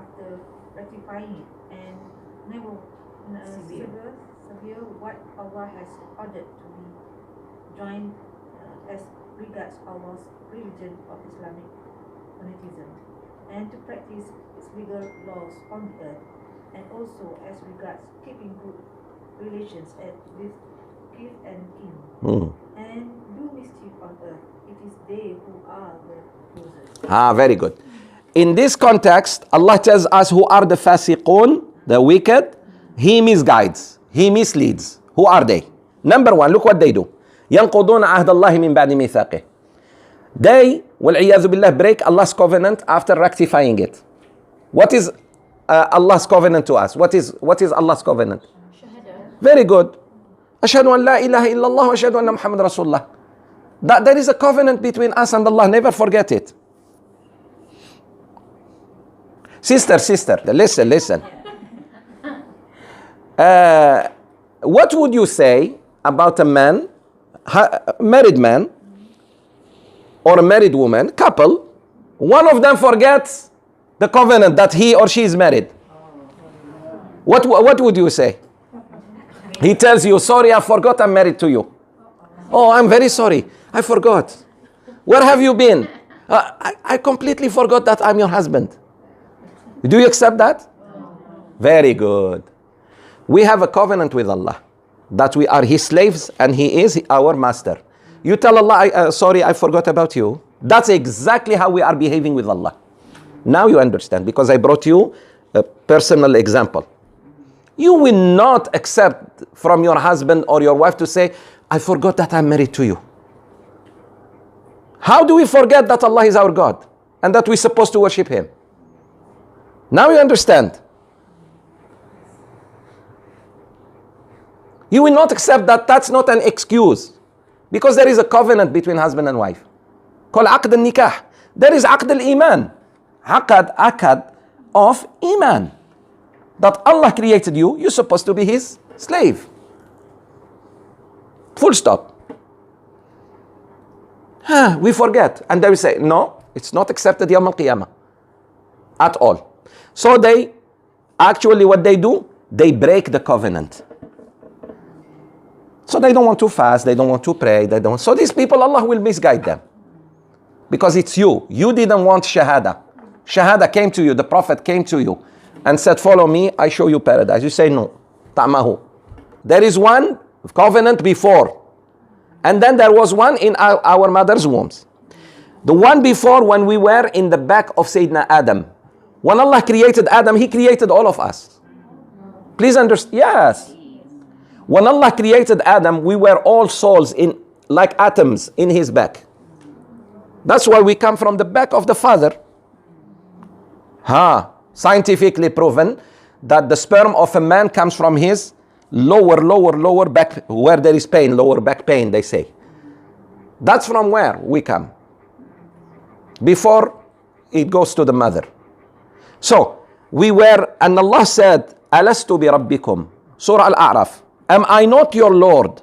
after rectifying it and never severe what Allah has ordered to be joined as regards Allah's religion of Islamic monotheism, and to practice its legal laws on the earth, and also as regards keeping good relations with kith and kin, and do mischief on earth. It is they who are the losers. Very good. In this context, Allah tells us who are the fasiqun, the wicked. He misguides, He misleads. Who are they? Number one, look what they do. ينقضون عهد الله من بعد ميثاقه. They, والعياذ بالله, break Allah's covenant after rectifying it. What is Allah's covenant to us? What is Allah's covenant? Shahada. Very good. أشهد أن لا إله إلا الله وأشهد أن محمد رسول الله. That there is a covenant between us and Allah. Never forget it. Sister, listen. What would you say about a man, married man, or a married woman, couple, one of them forgets the covenant that he or she is married? What would you say? He tells you, sorry, I forgot I'm married to you. Oh, I'm very sorry, I forgot. Where have you been? I completely forgot that I'm your husband. Do you accept that? Very good. We have a covenant with Allah that we are His slaves and He is our master. You tell Allah, sorry, I forgot about you. That's exactly how we are behaving with Allah. Now you understand, because I brought you a personal example. You will not accept from your husband or your wife to say, I forgot that I'm married to you. How do we forget that Allah is our God and that we're supposed to worship Him? Now you understand. You will not accept that. That's not an excuse, because there is a covenant between husband and wife called aqd al-nikah. There is aqd al-iman, aqd of iman, that Allah created you, you're supposed to be His slave. Full stop. We forget, and they will say, no, it's not accepted Yawm al-Qiyamah at all. So they actually, what they do, they break the covenant. So they don't want to fast, they don't want to pray, so these people, Allah will misguide them. Because it's you. You didn't want shahada. Shahada came to you, the Prophet came to you and said, follow me, I show you paradise. You say no. Ta'mahu. There is one covenant before, and then there was one in our mother's wombs. The one before, when we were in the back of Sayyidina Adam. When Allah created Adam, He created all of us. Please understand. Yes. When Allah created Adam, we were all souls like atoms in His back. That's why we come from the back of the Father. Scientifically proven that the sperm of a man comes from his lower back, where there is pain, lower back pain, they say. That's from where we come, before it goes to the mother. So we were, and Allah said, Alastu bi Rabbikum, Surah Al-A'raf, am I not your Lord?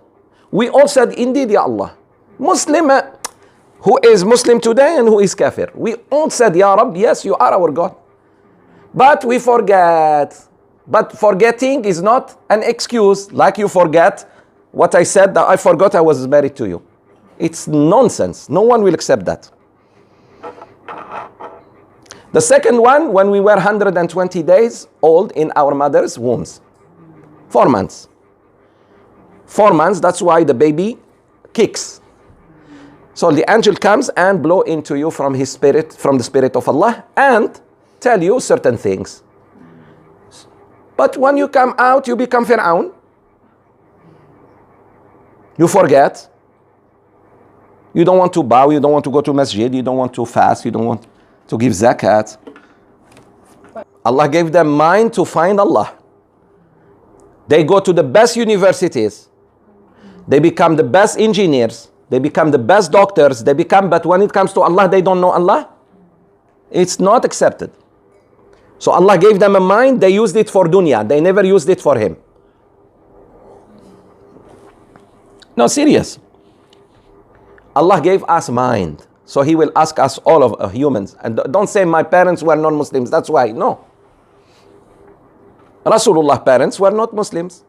We all said, indeed, Ya Allah. Muslim, who is Muslim today and who is kafir, we all said, Ya Rabb, yes, you are our God. But we forget. But forgetting is not an excuse, like you forget what I said, that I forgot I was married to you. It's nonsense. No one will accept that. The second one, when we were 120 days old in our mother's wombs. 4 months. 4 months, that's why the baby kicks. So the angel comes and blow into you from his spirit, from the spirit of Allah, and tell you certain things. But when you come out, you become Fir'aun. You forget. You don't want to bow, you don't want to go to masjid, you don't want to fast, you don't want to give zakat. Allah gave them mind to find Allah. They go to the best universities. They become the best engineers. They become the best doctors. But when it comes to Allah, they don't know Allah. It's not accepted. So Allah gave them a mind, they used it for dunya. They never used it for Him. No, serious. Allah gave us mind. So He will ask us, all of humans. And don't say my parents were non-Muslims, that's why. No. Rasulullah's parents were not Muslims.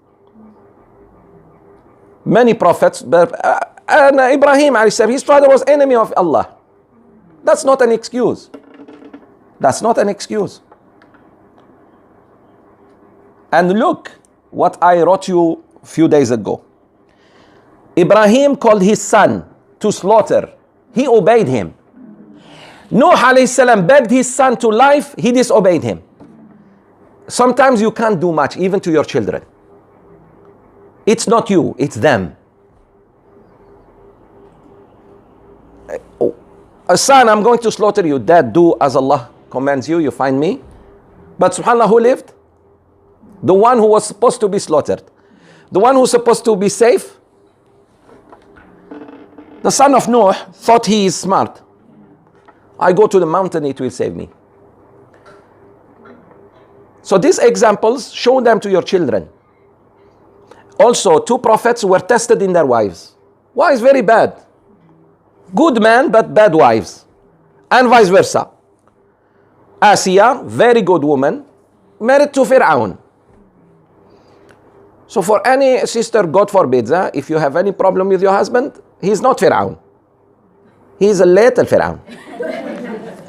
Many prophets, and Ibrahim alayhi salam, his father was enemy of Allah. That's not an excuse. That's not an excuse. And look what I wrote you a few days ago. Ibrahim called his son to slaughter. He obeyed him. Nuh alayhi salam begged his son to life. He disobeyed him. Sometimes you can't do much, even to your children. It's not you, it's them. Son, I'm going to slaughter you. Dad, do as Allah commands you. You find me. But subhanAllah, who lived? The one who was supposed to be slaughtered. The one who's supposed to be safe. The son of Noah thought he is smart. I go to the mountain, it will save me. So these examples, show them to your children. Also, 2 prophets were tested in their wives. Wives very bad. Good men, but bad wives. And vice versa. Asiya, very good woman, married to Fir'aun. So for any sister, God forbid, if you have any problem with your husband, he's not Fir'aun. He's a little Fir'aun.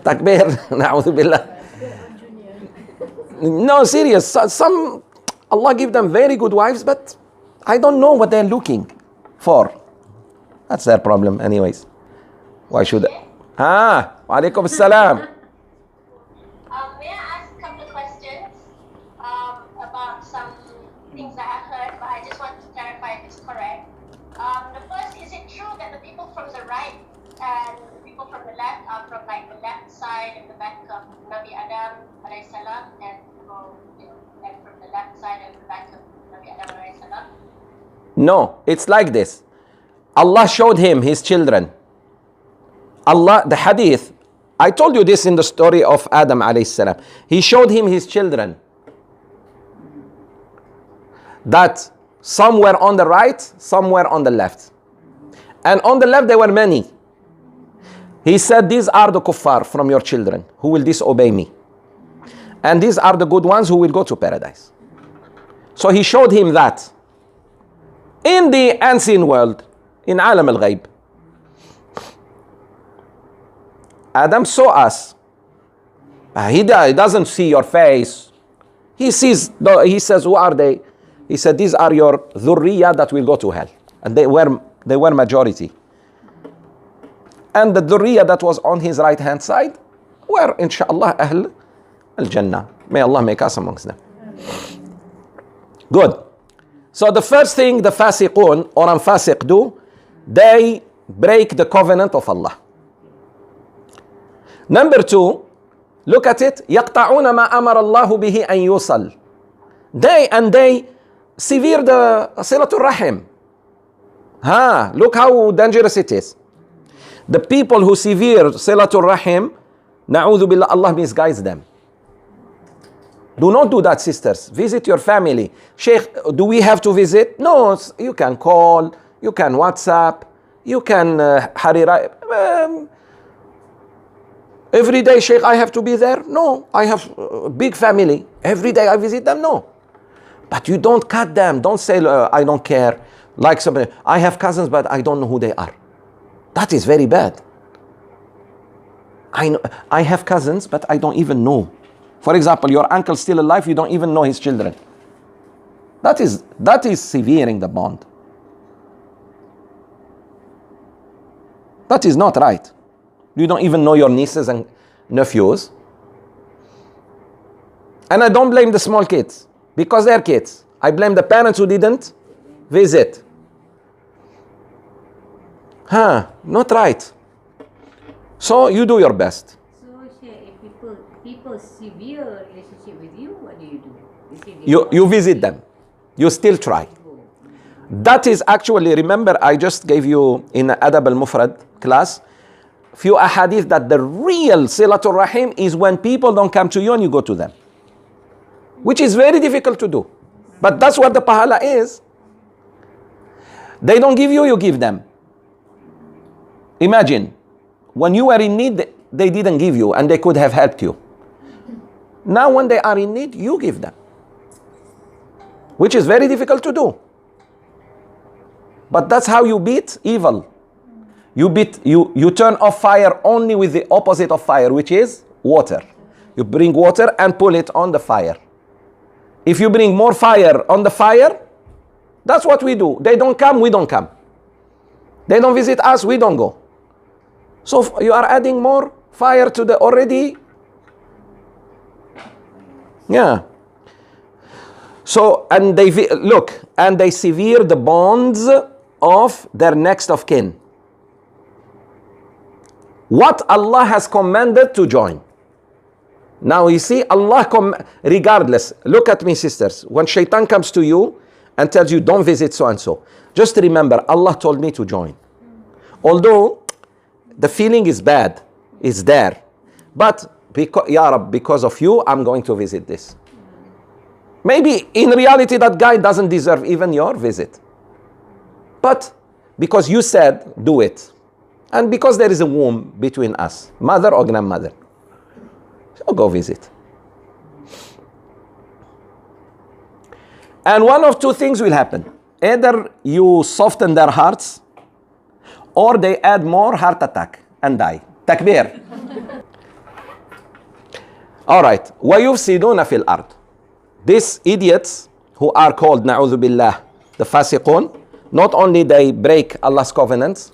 Takbir, na'udhu billah. No, serious. Some, Allah give them very good wives, but I don't know what they're looking for. That's their problem anyways. Why should I? Wa alaikum assalam. May I ask a couple of questions about some things that I heard, but I just want to clarify if it's correct. The first, is it true that the people from the right and the people from the left are from like the left side and the back of Nabi Adam alayhi salam, and people like from the left side and the back of Nabi Adam alayhi salam? No, it's like this. Allah showed him his children. Allah, the hadith, I told you this in the story of Adam alayhi salam. He showed him his children. That some were on the right, some were on the left. And on the left there were many. He said, these are the kuffar from your children who will disobey me. And these are the good ones who will go to paradise. So he showed him that. In the unseen world, in alam al-ghayb, Adam saw us. He doesn't see your face. He sees, he says, who are they? He said, these are your dhurriya that will go to hell. And they were majority. And the dhurriya that was on his right hand side were, inshallah, ahl al-jannah. May Allah make us amongst them. Good. So the first thing the fasiqun or anfasiq do, they break the covenant of Allah. Number 2, look at it. يَقْطَعُونَ مَا أَمَرَ اللَّهُ بِهِ أَن يُوصَلْ. They sever the silatul rahim. Look how dangerous it is. The people who sever silatul rahim, na'udhu billah, Allah misguides them. Do not do that, sisters. Visit your family. Sheikh, do we have to visit? No, you can call, you can WhatsApp, you can every day, Sheikh, I have to be there? No, I have a big family. Every day I visit them? No. But you don't cut them. Don't say, I don't care. Like somebody, I have cousins, but I don't know who they are. That is very bad. I have cousins, but I don't even know. For example, your uncle is still alive, you don't even know his children. That is severing the bond. That is not right. You don't even know your nieces and nephews. And I don't blame the small kids, because they're kids. I blame the parents who didn't visit. Not right. So you do your best. So, Sheikh, if people severe relationship with you, what do you do? You visit them. You still try. That is actually, remember, I just gave you in Adab al-Mufrad class few ahadith that the real silatul rahim is when people don't come to you and you go to them, which is very difficult to do. But that's what the pahala is. They don't give you, you give them. Imagine, when you were in need, they didn't give you and they could have helped you. Now when they are in need, you give them. which is very difficult to do. But that's how you beat evil. You turn off fire only with the opposite of fire, which is water. You bring water and pull it on the fire. If you bring more fire on the fire, that's what we do. They don't come, we don't come. They don't visit us, we don't go. So you are adding more fire to the already. Yeah. So, and they sever the bonds of their next of kin. What Allah has commanded to join. Now you see, regardless, look at me sisters, when shaitan comes to you and tells you don't visit so and so, just remember Allah told me to join. Although the feeling is bad, it's there, but Ya Rab, because of you I'm going to visit this. Maybe in reality that guy doesn't deserve even your visit, but because you said do it, and because there is a womb between us, mother or grandmother, so go visit. And one of two things will happen. Either you soften their hearts, or they add more heart attack and die. Takbir. All right. وَيُفْسِدُونَ فِي الْأَرْضِ. These idiots who are called, na'udhu billah, the fasiqun, not only they break Allah's covenants,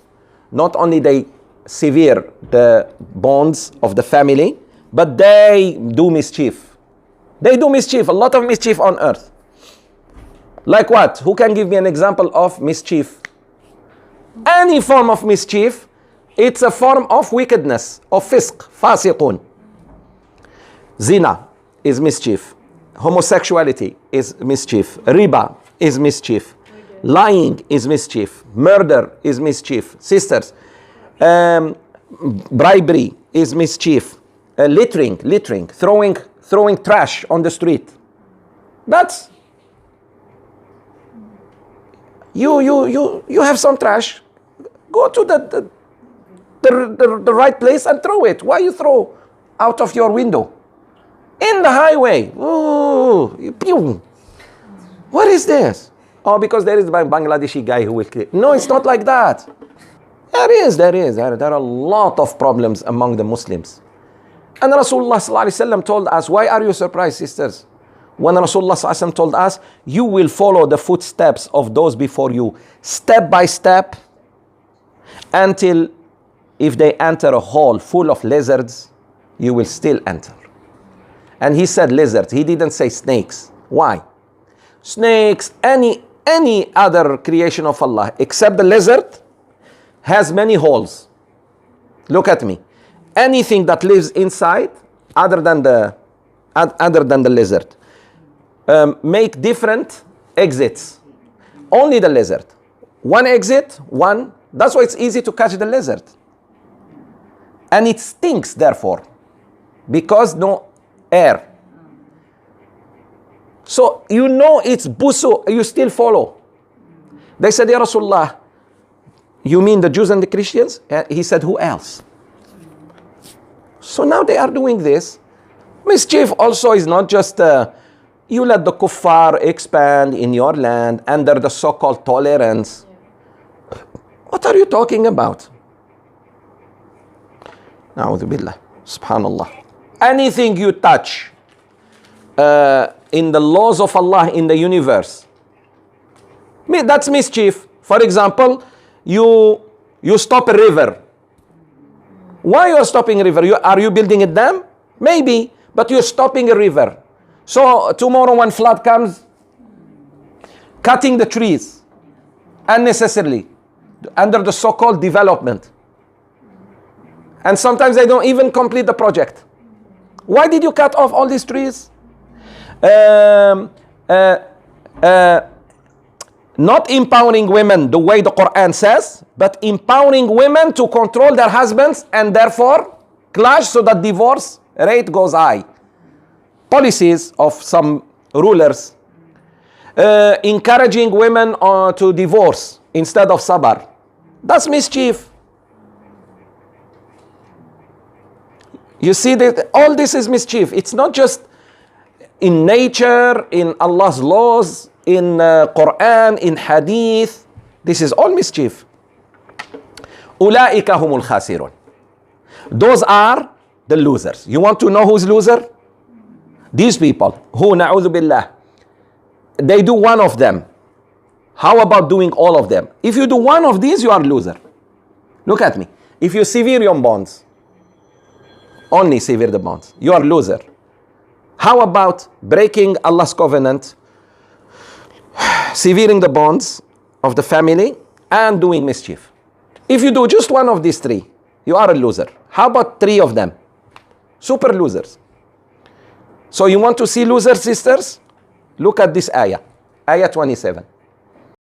not only they sever the bonds of the family, but they do mischief. They do mischief, a lot of mischief on earth. Like what? Who can give me an example of mischief? Any form of mischief, it's a form of wickedness, of fisq, fasiqun. Zina is mischief. Homosexuality is mischief. Riba is mischief. Lying is mischief. Murder is mischief. Sisters, bribery is mischief. Littering, throwing trash on the street. That's you have some trash. Go to the right place and throw it. Why you throw out of your window? In the highway. Ooh, pew. What is this? Oh, because there is a Bangladeshi guy who will kill. No, it's not like that. There are a lot of problems among the Muslims. And Rasulullah ﷺ told us, why are you surprised, sisters? When Rasulullah ﷺ told us, you will follow the footsteps of those before you, step by step, until if they enter a hole full of lizards, you will still enter. And he said lizards, he didn't say snakes. Why? Snakes, any other creation of Allah except the lizard has many holes. Look at me. Anything that lives inside other than the lizard make different exits. Only the lizard. One exit, one. That's why it's easy to catch the lizard. And it stinks, therefore, because no air. So you know it's busu, you still follow. They said, Ya Rasulullah, you mean the Jews and the Christians? He said, who else? So now they are doing this. Mischief also is not just you let the kuffar expand in your land under the so-called tolerance. What are you talking about? Na'udhu billah. Subhanallah. Anything you touch in the laws of Allah in the universe, that's mischief. For example, you stop a river. Why you are stopping a river? Are you building a dam? Maybe, but you're stopping a river. So tomorrow when flood comes, cutting the trees unnecessarily under the so-called development. And sometimes they don't even complete the project. Why did you cut off all these trees? Not empowering women the way the Quran says, but empowering women to control their husbands and therefore clash so that divorce rate goes high. Policies of some rulers encouraging women to divorce instead of sabar. That's mischief. You see that all this is mischief. It's not just in nature, in Allah's laws, in Quran, in Hadith. This is all mischief. أولئك هم الخاسرون. Those are the losers. You want to know who's loser? These people who, na'udhu billah, they do one of them. How about doing all of them? If you do one of these, you are loser. Look at me. If you sever your bonds, only sever the bonds, you are loser. How about breaking Allah's covenant, severing the bonds of the family, and doing mischief? If you do just one of these three, you are a loser. How about three of them? Super losers. So you want to see losers, sisters? Look at this ayah. Ayah 27.